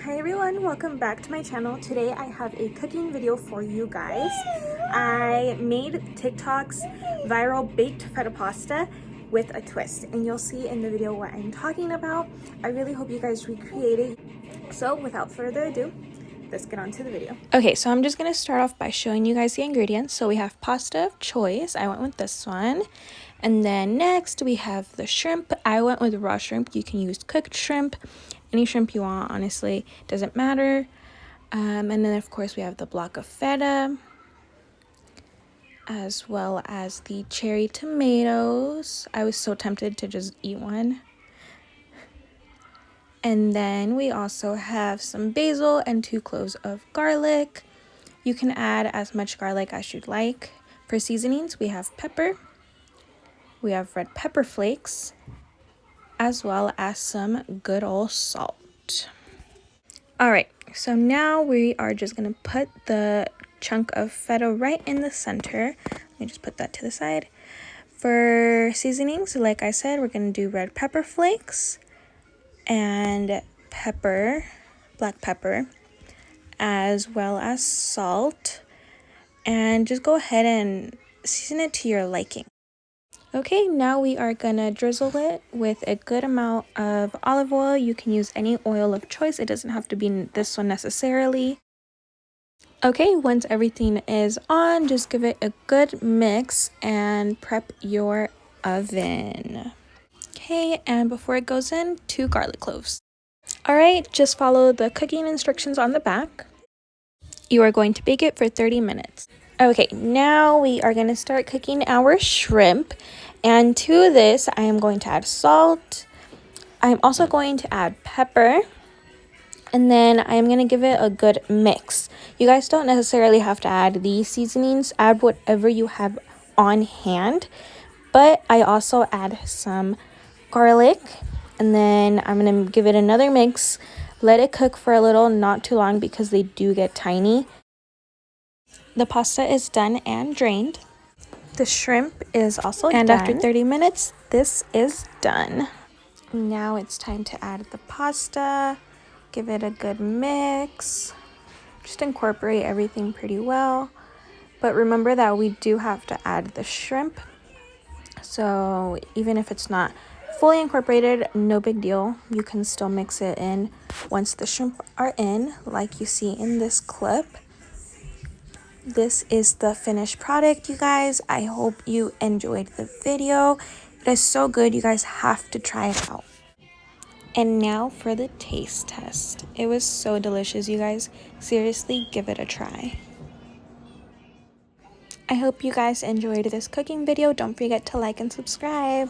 Hi everyone, welcome back to my channel. Today I have a cooking video for you guys. I made TikTok's viral baked feta pasta with a twist, and you'll see in the video what I'm talking about. I really hope you guys recreate it. So without further ado, let's get on to the video. Okay, so I'm just going to start off by showing you guys the ingredients. So we have pasta of choice. I went with this one. And then next we have the shrimp. I went with raw shrimp. You can use cooked shrimp. Any shrimp you want, honestly, doesn't matter. And then of course we have the block of feta, as well as the cherry tomatoes. I was so tempted to just eat one. And then we also have some basil and 2 cloves of garlic. You can add as much garlic as you'd like. For seasonings, we have pepper, we have red pepper flakes, as well as some good old salt. All right, so now we are just gonna put the chunk of feta right in the center. Let me just put that to the side. For seasonings, like I said, we're gonna do red pepper flakes and pepper, black pepper, as well as salt, and just go ahead and season it to your liking. Okay, now we are gonna drizzle it with a good amount of olive oil. You can use any oil of choice. It doesn't have to be this one necessarily. Okay, once everything is on, just give it a good mix and prep your oven. Okay, and before it goes in, 2 garlic cloves. All right, just follow the cooking instructions on the back. You are going to bake it for 30 minutes. Okay, now we are going to start cooking our shrimp. And to this, I am going to add salt. I'm also going to add pepper. And then I am going to give it a good mix. You guys don't necessarily have to add these seasonings. Add whatever you have on hand. But I also add some garlic. And then I'm going to give it another mix. Let it cook for a little, not too long because they do get tiny. The pasta is done and drained. The shrimp is also done. And after 30 minutes, this is done. Now it's time to add the pasta. Give it a good mix. Just incorporate everything pretty well. But remember that we do have to add the shrimp. So even if it's not fully incorporated, no big deal. You can still mix it in once the shrimp are in, like you see in this clip. This is the finished product, you guys. I hope you enjoyed the video. It is so good. You guys have to try it out. And now for the taste test. It was so delicious, you guys. Seriously, give it a try. I hope you guys enjoyed this cooking video. Don't forget to like and subscribe.